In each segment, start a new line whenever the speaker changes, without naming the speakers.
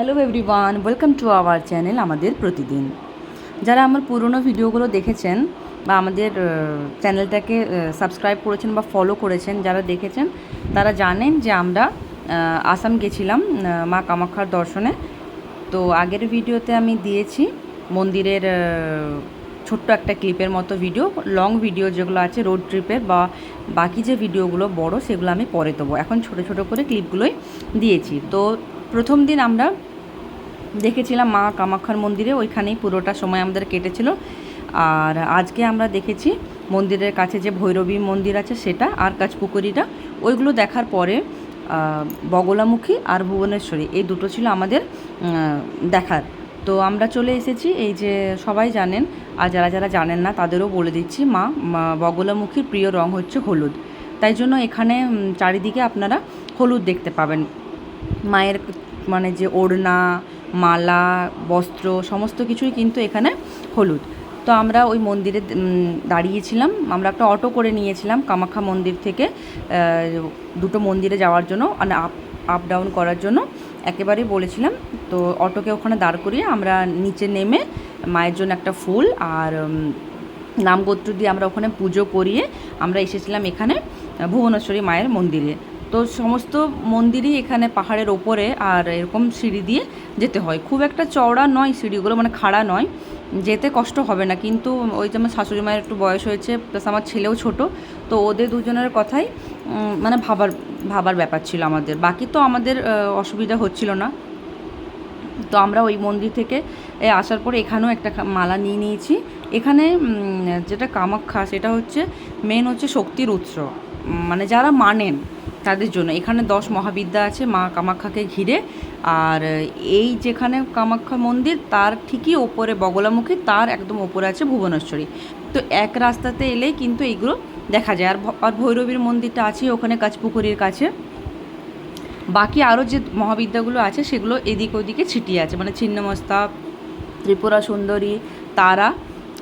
Hello everyone, welcome to our channel আমাদের প্রতিদিন। যারা আমার পুরনো ভিডিওগুলো দেখেছেন বা আমাদের চ্যানেলটাকে সাবস্ক্রাইব করেছেন বা ফলো করেছেন, যারা দেখেছেন তারা জানেন যে আমরা আসাম গেছিলাম মা কামাখ্যার দর্শনে। তো আগের ভিডিওতে আমি দিয়েছি মন্দিরের ছোট্ট একটা ক্লিপের মতো ভিডিও, লং ভিডিও যেগুলো আছে রোড ট্রিপের বা বাকি যে ভিডিওগুলো বড় সেগুলো আমি পরে দেবো। এখন ছোট ছোট করে ক্লিপগুলোই দিয়েছি। তো প্রথম দিন আমরা দেখেছিলাম মা কামাখ্যার মন্দিরে, ওইখানেই পুরোটা সময় আমাদের কেটেছিল। আর আজকে আমরা দেখেছি মন্দিরের কাছে যে ভৈরবী মন্দির আছে সেটা, আর কাচপুকুরিটা। ওইগুলো দেখার পরে বগলামুখী আর ভুবনেশ্বরী, এই দুটো ছিল আমাদের দেখার। তো আমরা চলে এসেছি, এই যে সবাই জানেন, আর যারা যারা জানেন না তাদেরও বলে দিচ্ছি, মা বগলামুখীর প্রিয় রং হচ্ছে হলুদ। তাই জন্য এখানে চারিদিকে আপনারা হলুদ দেখতে পাবেন। মায়ের মানে যে ওড়না, মালা, বস্ত্র সমস্ত কিছুই কিন্তু এখানে হলুদ। তো আমরা ওই মন্দিরে দাঁড়িয়েছিলাম, আমরা একটা অটো করে নিয়েছিলাম কামাখ্যা মন্দির থেকে দুটো মন্দিরে যাওয়ার জন্য, মানে আপ ডাউন করার জন্য একেবারেই বলেছিলাম। তো অটোকে ওখানে দাঁড় করিয়ে আমরা নিচে নেমে মায়ের জন্য একটা ফুল আর নামগোত্র দিয়ে আমরা ওখানে পুজো করিয়ে আমরা এসেছিলাম এখানে ভুবনেশ্বরী মায়ের মন্দিরে। তো সমস্ত মন্দিরই এখানে পাহাড়ের ওপরে, আর এরকম সিঁড়ি দিয়ে যেতে হয়। খুব একটা চওড়া নয় সিঁড়িগুলো, মানে খাড়া নয়, যেতে কষ্ট হবে না। কিন্তু ওই যে আমার শাশুড়ি মায়ের একটু বয়স হয়েছে, প্লাস আমার ছেলেও ছোট, তো ওদের দুজনের কথাই মানে ভাবার ব্যাপার ছিল আমাদের। বাকি তো আমাদের অসুবিধা হচ্ছিল না। তো আমরা ওই মন্দির থেকে আসার পরে এখানেও একটা মালা নিয়ে নিয়েছি। এখানে যেটা কামাখ্যা সেটা হচ্ছে মেন হচ্ছে শক্তির উৎস, মানে যারা মানেন তাদের জন্য। এখানে 10 মহাবিদ্যা আছে মা কামাখ্যাকে ঘিরে। আর এই যেখানে কামাখ্যা মন্দির তার ঠিকই ওপরে বগলামুখী, তার একদম ওপরে আছে ভুবনেশ্বরী। তো এক রাস্তাতে এলেই কিন্তু এইগুলো দেখা যায়। আর ভৈরবীর মন্দিরটা আছে ওখানে কাচপুকুরির কাছে। বাকি আরও যে মহাবিদ্যাগুলো আছে সেগুলো এদিক ওদিকে ছিটিয়ে আছে, মানে ছিন্নমস্তা, ত্রিপুরা সুন্দরী, তারা,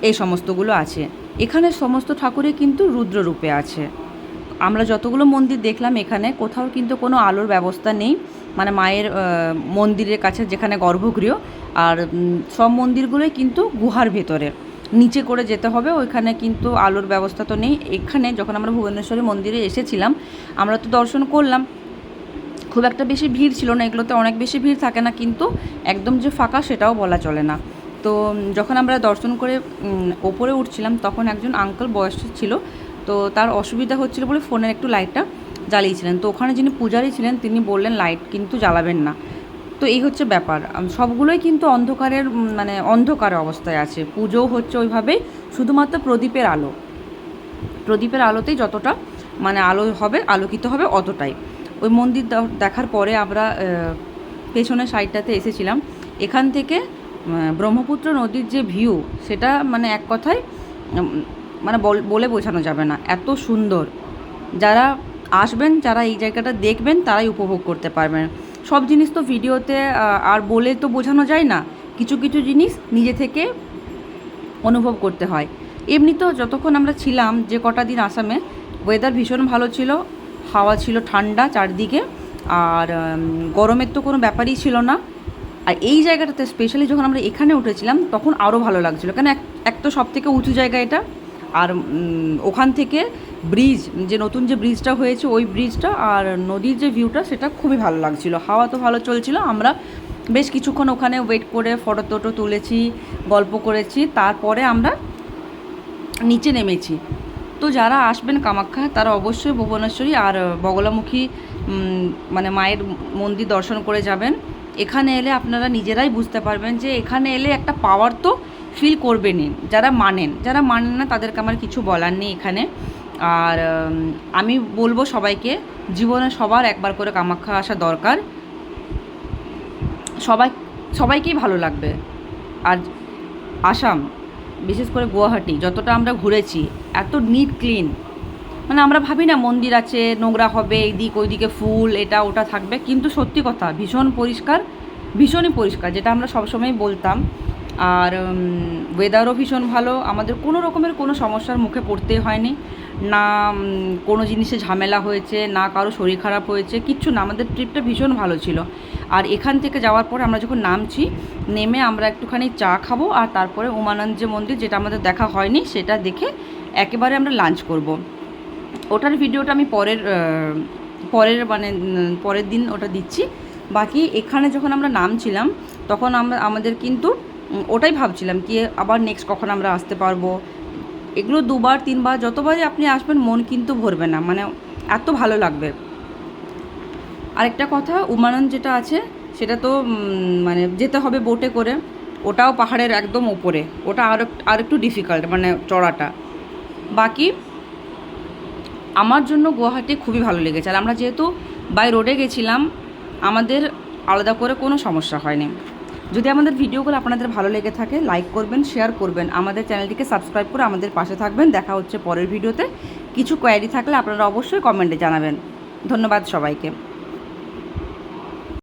এই সমস্তগুলো আছে। এখানে সমস্ত ঠাকুরই কিন্তু রুদ্ররূপে আছে। আমরা যতগুলো মন্দির দেখলাম এখানে কোথাও কিন্তু কোনো আলোর ব্যবস্থা নেই, মানে মায়ের মন্দিরের কাছে যেখানে গর্ভগৃহ। আর সব মন্দিরগুলোই কিন্তু গুহার ভেতরে, নিচে করে যেতে হবে, ওইখানে কিন্তু আলোর ব্যবস্থা তো নেই। এখানে যখন আমরা ভুবনেশ্বরী মন্দিরে এসেছিলাম আমরা তো দর্শন করলাম, খুব একটা বেশি ভিড় ছিল না। এগুলোতে অনেক বেশি ভিড় থাকে না, কিন্তু একদম যে ফাঁকা সেটাও বলা চলে না। তো যখন আমরা দর্শন করে ওপরে উঠছিলাম তখন একজন আঙ্কেল বয়স্ক ছিল, তো তার অসুবিধা হচ্ছিল বলে ফোনের একটু লাইটটা জ্বালিয়েছিলেন। তো ওখানে যিনি পূজারী ছিলেন তিনি বললেন লাইট কিন্তু জ্বালাবেন না। তো এই হচ্ছে ব্যাপার, সবগুলোই কিন্তু অন্ধকারের মানে অন্ধকার অবস্থায় আছে। পুজোও হচ্ছে ওইভাবেই, শুধুমাত্র প্রদীপের আলোতেই যতটা মানে আলো হবে, আলোকিত হবে অতটাই। ওই মন্দির দেখার পরে আমরা পেছনের সাইডটাতে এসেছিলাম। এখান থেকে ব্রহ্মপুত্র নদীর যে ভিউ সেটা মানে এক কথায় মানে বলে বোঝানো যাবে না, এত সুন্দর। যারা আসবেন, যারা এই জায়গাটা দেখবেন তারাই উপভোগ করতে পারবেন। সব জিনিস তো ভিডিওতে আর বলে তো বোঝানো যায় না, কিছু কিছু জিনিস নিজে থেকে অনুভব করতে হয়। এমনিতেও যতক্ষণ আমরা ছিলাম, যে কটা দিন আসামে, ওয়েদার ভীষণ ভালো ছিল, হাওয়া ছিল ঠান্ডা চারদিকে, আর গরমের তো কোনো ব্যাপারই ছিল না। আর এই জায়গাটাতে স্পেশালি যখন আমরা এখানে উঠেছিলাম তখন আরও ভালো লাগছিলো, কেন এক তো সব থেকে উঁচু জায়গা এটা, আর ওখান থেকে ব্রিজ, যে নতুন যে ব্রিজটা হয়েছে ওই ব্রিজটা আর নদীর যে ভিউটা সেটা খুবই ভালো লাগছিলো। হাওয়া তো ভালো চলছিল। আমরা বেশ কিছুক্ষণ ওখানে ওয়েট করে ফটো টটো তুলেছি, গল্প করেছি, তারপরে আমরা নিচে নেমেছি। তো যারা আসবেন কামাখ্যা তারা অবশ্যই ভুবনেশ্বরী আর বগলামুখী মানে মায়ের মন্দির দর্শন করে যাবেন। এখানে এলে আপনারা নিজেরাই বুঝতে পারবেন যে এখানে এলে একটা পাওয়ার তো ফিল করবেনই। যারা মানেন না তাদেরকে আমার কিছু বলার নেই এখানে। আর আমি বলবো সবাইকে, জীবনে সবার একবার করে কামাখ্যা আসা দরকার। সবাইকেই ভালো লাগবে। আর আসাম, বিশেষ করে গুয়াহাটি যতটা আমরা ঘুরেছি, এত নিট ক্লিন, মানে আমরা ভাবি না মন্দির আছে নোংরা হবে, এইদিক ওইদিকে ফুল এটা ওটা থাকবে, কিন্তু সত্যি কথা ভীষণই পরিষ্কার, যেটা আমরা সবসময় বলতাম। আর ওয়েদারও ভীষণ ভালো, আমাদের কোনো রকমের কোনো সমস্যার মুখে পড়তে হয়নি, না কোনো জিনিসে ঝামেলা হয়েছে, না কারো শরীর খারাপ হয়েছে, কিচ্ছু না। আমাদের ট্রিপটা ভীষণ ভালো ছিল। আর এখান থেকে যাওয়ার পরে আমরা যখন নামছি, নেমে আমরা একটুখানি চা খাবো, আর তারপরে উমানন্দ যে মন্দির, যেটা আমাদের দেখা হয়নি, সেটা দেখে একেবারে আমরা লাঞ্চ করব। ওটার ভিডিওটা আমি পরের দিন ওটা দিচ্ছি। বাকি এখানে যখন আমরা নামছিলাম তখন আমাদের কিন্তু ওটাই ভাবছিলাম কি আবার নেক্সট কখন আমরা আসতে পারবো। এগুলো 2বার 3বার যতবারই আপনি আসবেন মন কিন্তু ভরবে না, মানে এত ভালো লাগবে। আরেকটা কথা, উমানন্দ যেটা আছে সেটা তো মানে যেতে হবে বোটে করে, ওটাও পাহাড়ের একদম ওপরে, ওটা আর একটু ডিফিকাল্ট, মানে চড়াটা। বাকি আমার জন্য গুয়াহাটি খুবই ভালো লেগেছে। আর আমরা যেহেতু বাই রোডে গেছিলাম, আমাদের আলাদা করে কোনো সমস্যা হয়নি। যদি আমাদের ভিডিওগুলো আপনাদের ভালো লেগে থাকে, লাইক করবেন, শেয়ার করবেন, আমাদের চ্যানেলটিকে সাবস্ক্রাইব করে আমাদের পাশে থাকবেন। দেখা হচ্ছে পরের ভিডিওতে। কিছু কোয়ারি থাকলে আপনারা অবশ্যই কমেন্টে জানাবেন। ধন্যবাদ সবাইকে।